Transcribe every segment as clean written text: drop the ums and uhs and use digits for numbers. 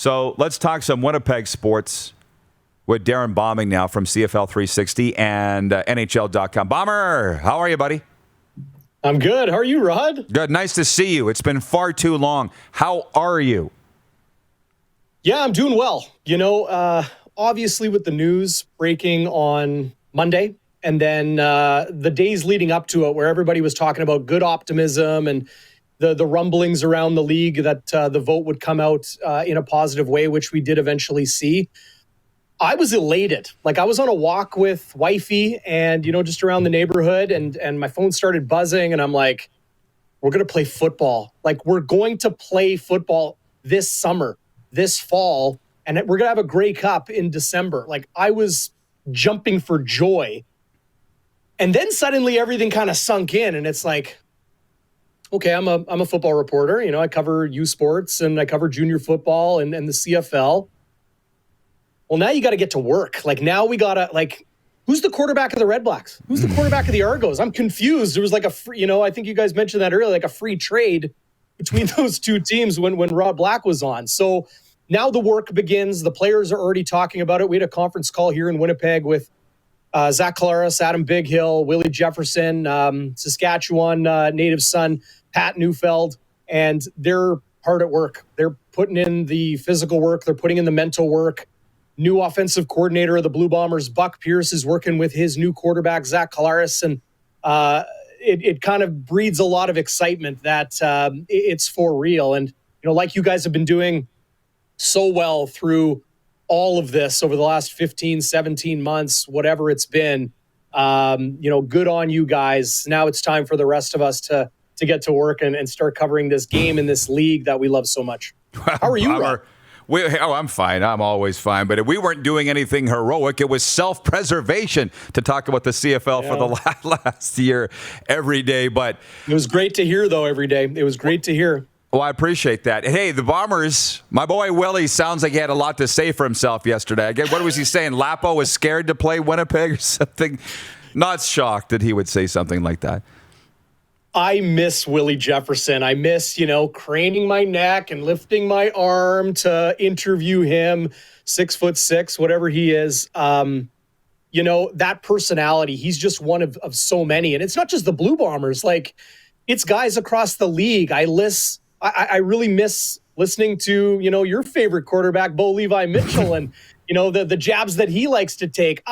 So let's talk some Winnipeg sports with Darring Bauming now from CFL 360 and NHL.com. Bomber, how are you, buddy? I'm good. How are you, Rod? Good. Nice to see you. It's been far too long. How are you? Yeah, I'm doing well. Obviously with the news breaking on Monday and then the days leading up to it where everybody was talking about good optimism and the rumblings around the league that the vote would come out in a positive way, which we did eventually see. I was elated. Like, I was on a walk with wifey and, just around the neighborhood and my phone started buzzing and I'm like, we're going to play football. Like, we're going to play football this summer, this fall, and we're going to have a Grey Cup in December. Like, I was jumping for joy. And then suddenly everything kind of sunk in and it's like, okay, I'm a football reporter. I cover U Sports and I cover junior football and the CFL. Well, now you got to get to work. Like, now we got to, who's the quarterback of the Red Blacks? Who's the quarterback of the Argos? I'm confused. There was like a free, I think you guys mentioned that earlier, like a free trade between those two teams when Rod Black was on. So now the work begins. The players are already talking about it. We had a conference call here in Winnipeg with Zach Collaros, Adam Bighill, Willie Jefferson, Saskatchewan native son, Pat Neufeld, and they're hard at work. They're putting in the physical work. They're putting in the mental work. New offensive coordinator of the Blue Bombers, Buck Pierce, is working with his new quarterback, Zach Collaros, and it kind of breeds a lot of excitement that it's for real. And, like you guys have been doing so well through all of this over the last 15, 17 months, whatever it's been, good on you guys. Now it's time for the rest of us to get to work and start covering this game in this league that we love so much. How are you, Rob? I'm fine. I'm always fine. But we weren't doing anything heroic. It was self-preservation to talk about the CFL for the last year every day. But it was great to hear, though, every day. It was great to hear. Well, I appreciate that. Hey, the Bombers, my boy Willie sounds like he had a lot to say for himself yesterday. Again, what was he saying? Lapo was scared to play Winnipeg or something? Not shocked that he would say something like that. I miss Willie Jefferson. I miss, craning my neck and lifting my arm to interview him, 6'6", whatever he is. That personality, he's just one of so many. And it's not just the Blue Bombers. Like, it's guys across the league. I really miss listening to, your favorite quarterback, Bo Levi Mitchell, and, the jabs that he likes to take.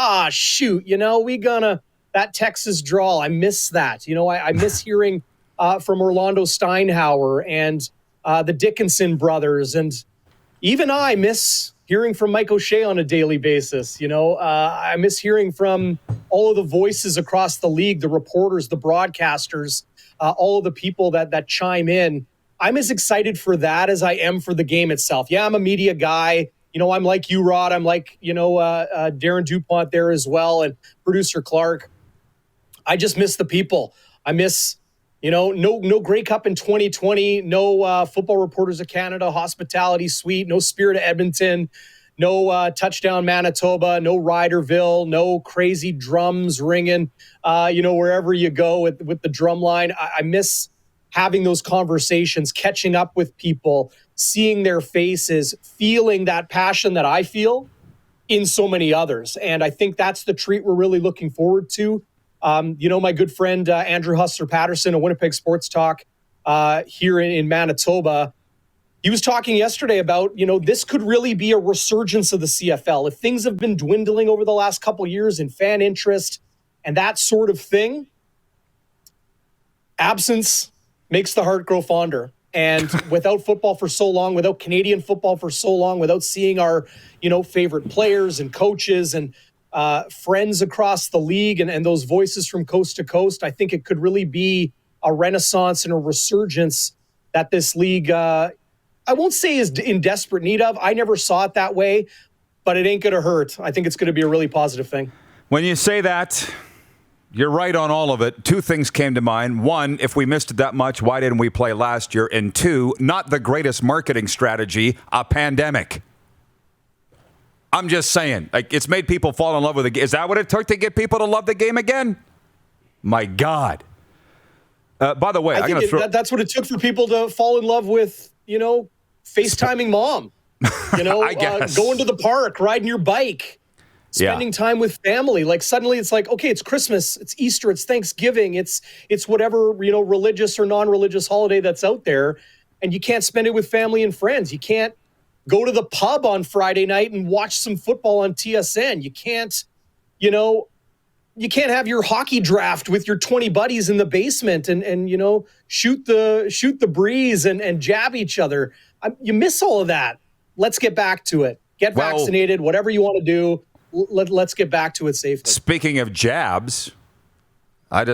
That Texas drawl, I miss that. I miss hearing from Orlando Steinhauer and the Dickinson brothers. And even I miss hearing from Mike O'Shea on a daily basis. I miss hearing from all of the voices across the league, the reporters, the broadcasters, all of the people that chime in. I'm as excited for that as I am for the game itself. Yeah, I'm a media guy. I'm like you, Rod. I'm like, Darren DuPont there as well, and producer Clark. I just miss the people. I miss, no Grey Cup in 2020, no Football Reporters of Canada hospitality suite, no Spirit of Edmonton, no Touchdown Manitoba, no Ryderville, no crazy drums ringing, wherever you go with the drum line. I miss having those conversations, catching up with people, seeing their faces, feeling that passion that I feel in so many others. And I think that's the treat we're really looking forward to. My good friend Andrew Hustler Patterson of Winnipeg Sports Talk here in Manitoba, he was talking yesterday about, this could really be a resurgence of the CFL. If things have been dwindling over the last couple of years in fan interest and that sort of thing, absence makes the heart grow fonder. And without football for so long, without Canadian football for so long, without seeing our, favorite players and coaches and friends across the league and those voices from coast to coast, I think it could really be a renaissance and a resurgence that this league, I won't say is in desperate need of. I never saw it that way, but it ain't going to hurt. I think it's going to be a really positive thing. When you say that, you're right on all of it. Two things came to mind. One, if we missed it that much, why didn't we play last year? And two, not the greatest marketing strategy, a pandemic. I'm just saying, it's made people fall in love with the game. Is that what it took to get people to love the game again? My God. By the way, that's what it took for people to fall in love with, FaceTiming mom. I guess. Going to the park, riding your bike, spending time with family. Like suddenly it's like, okay, it's Christmas, it's Easter, it's Thanksgiving, it's whatever, religious or non-religious holiday that's out there. And you can't spend it with family and friends. You can't go to the pub on Friday night and watch some football on TSN. You can't, you can't have your hockey draft with your 20 buddies in the basement and shoot the breeze and jab each other. You miss all of that. Let's get back to it. Get vaccinated, whatever you want to do. Let's get back to it safely. Speaking of jabs, I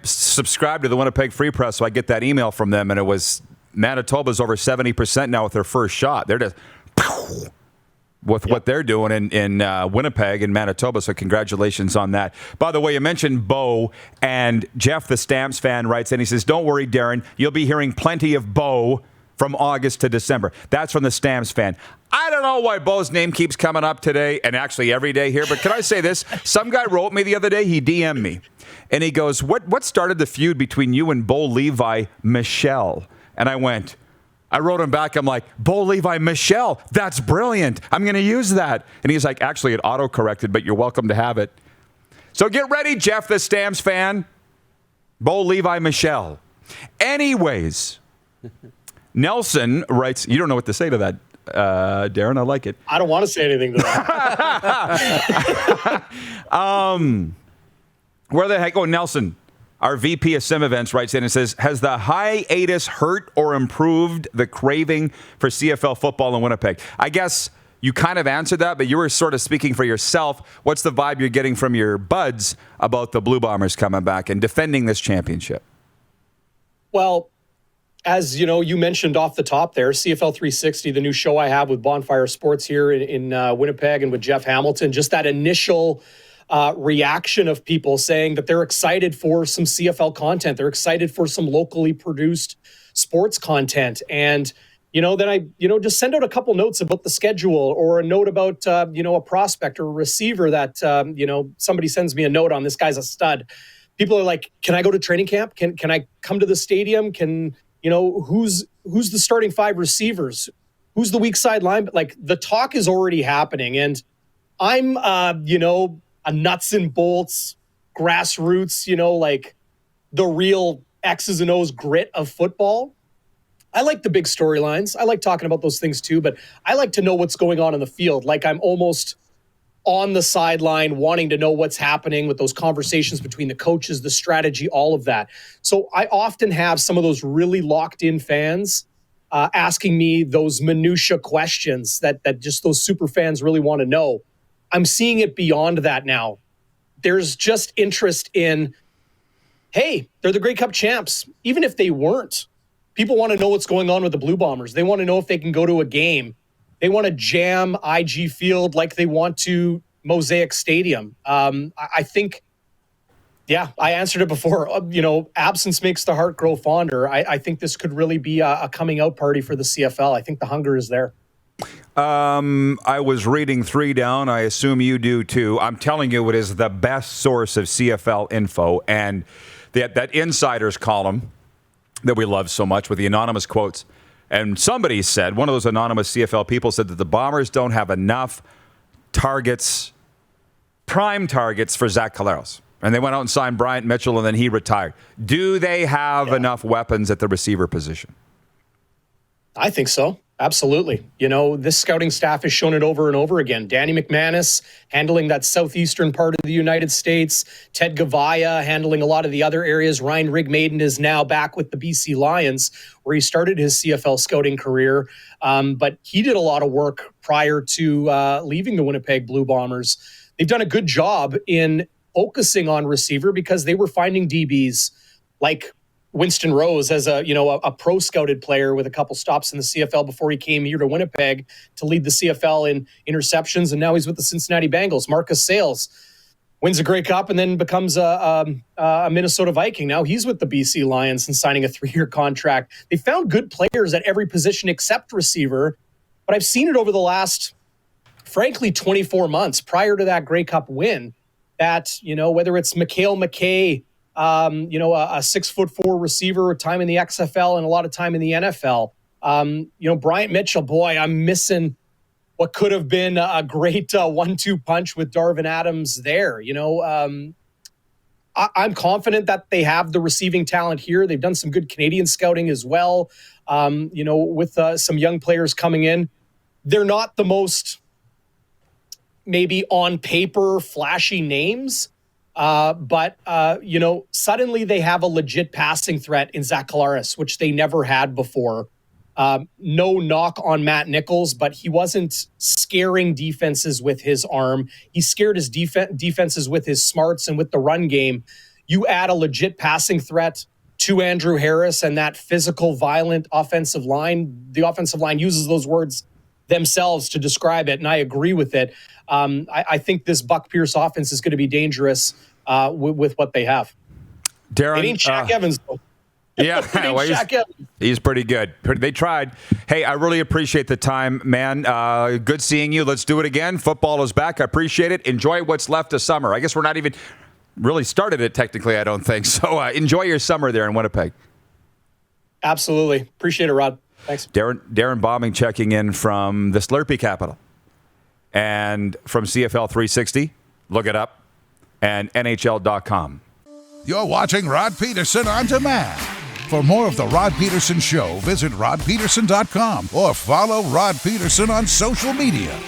subscribed to the Winnipeg Free Press, so I get that email from them, and it was Manitoba's over 70% now with their first shot. They're just with what they're doing in Winnipeg and Manitoba, so congratulations on that. By the way, you mentioned Bo, and Jeff, the Stamps fan, writes in, he says, don't worry, Darrin, you'll be hearing plenty of Bo from August to December. That's from the Stamps fan. I don't know why Bo's name keeps coming up today and actually every day here, but can I say this? Some guy wrote me the other day, he DM'd me, and he goes, what started the feud between you and Bo Levi, Michelle? And I wrote him back, I'm like, Bo Levi, Michelle, that's brilliant. I'm going to use that. And he's like, actually, it auto-corrected, but you're welcome to have it. So get ready, Jeff, the Stamps fan. Bo Levi, Michelle. Anyways, Nelson writes, you don't know what to say to that, Darrin, I like it. I don't want to say anything to that. Where the heck? Oh, Nelson, our VP of Sim Events, writes in and says, has the hiatus hurt or improved the craving for CFL football in Winnipeg? I guess you kind of answered that, but you were sort of speaking for yourself. What's the vibe you're getting from your buds about the Blue Bombers coming back and defending this championship? Well, as you mentioned off the top there, CFL 360, the new show I have with Bonfire Sports here in Winnipeg and with Jeff Hamilton, just that initial reaction of people saying that they're excited for some CFL content. They're excited for some locally produced sports content. And, then I, just send out a couple notes about the schedule or a note about, a prospect or a receiver that, somebody sends me a note on, this guy's a stud. People are like, can I go to training camp? Can I come to the stadium? Who's the starting 5 receivers? Who's the weak side line? Like, the talk is already happening. And I'm, a nuts and bolts, grassroots, like the real X's and O's grit of football. I like the big storylines. I like talking about those things too, but I like to know what's going on in the field. Like, I'm almost on the sideline wanting to know what's happening with those conversations between the coaches, the strategy, all of that. So I often have some of those really locked in fans asking me those minutia questions that just those super fans really want to know. I'm seeing it beyond that now. There's just interest in, hey, they're the Grey Cup champs. Even if they weren't, people want to know what's going on with the Blue Bombers. They want to know if they can go to a game. They want to jam IG Field like they want to Mosaic Stadium. I think, I answered it before. Absence makes the heart grow fonder. I think this could really be a coming out party for the CFL. I think the hunger is there. I was reading 3 down. I assume you do too. I'm telling you, it is the best source of CFL info. And that Insiders column that we love so much with the anonymous quotes. And somebody said, one of those anonymous CFL people said that the Bombers don't have enough targets, prime targets for Zach Collaros. And they went out and signed Bryant Mitchell, and then he retired. Do they have enough weapons at the receiver position? I think so. Absolutely. This scouting staff has shown it over and over again. Danny McManus handling that southeastern part of the United States. Ted Gavaya handling a lot of the other areas. Ryan Rigmaiden is now back with the BC Lions, where he started his CFL scouting career. But he did a lot of work prior to leaving the Winnipeg Blue Bombers. They've done a good job in focusing on receiver because they were finding DBs like Winston Rose as a pro scouted player with a couple stops in the CFL before he came here to Winnipeg to lead the CFL in interceptions. And now he's with the Cincinnati Bengals. Marcus Sales wins a Grey Cup and then becomes a Minnesota Viking. Now he's with the BC Lions and signing a 3-year contract. They found good players at every position except receiver. But I've seen it over the last, frankly, 24 months prior to that Grey Cup win that, whether it's Mikhail McKay, a 6'4" receiver, time in the XFL and a lot of time in the NFL. Bryant Mitchell, boy, I'm missing what could have been a great 1-2 punch with Darvin Adams there. I'm confident that they have the receiving talent here. They've done some good Canadian scouting as well, with some young players coming in. They're not the most, maybe on paper, flashy names, but suddenly they have a legit passing threat in Zach Collaros, which they never had before. No knock on Matt Nichols, but he wasn't scaring defenses with his arm. He scared his defenses with his smarts and with the run game. You add a legit passing threat to Andrew Harris and that physical, violent offensive line. The offensive line uses those words themselves to describe it, and I agree with it. I think this Buck Pierce offense is going to be dangerous with what they have. Darrin, it ain't Shaq Evans, though. Yeah, well, he's pretty good. They tried. Hey, I really appreciate the time, man. Good seeing you. Let's do it again. Football is back. I appreciate it. Enjoy what's left of summer. I guess we're not even really started it technically, I don't think. So enjoy your summer there in Winnipeg. Absolutely. Appreciate it, Rod. Thanks. Darring Bauming checking in from the Slurpee capital and from CFL 360. Look it up. And NHL.com. You're watching Rod Pedersen On Demand. For more of The Rod Pedersen Show, visit rodpedersen.com or follow Rod Pedersen on social media.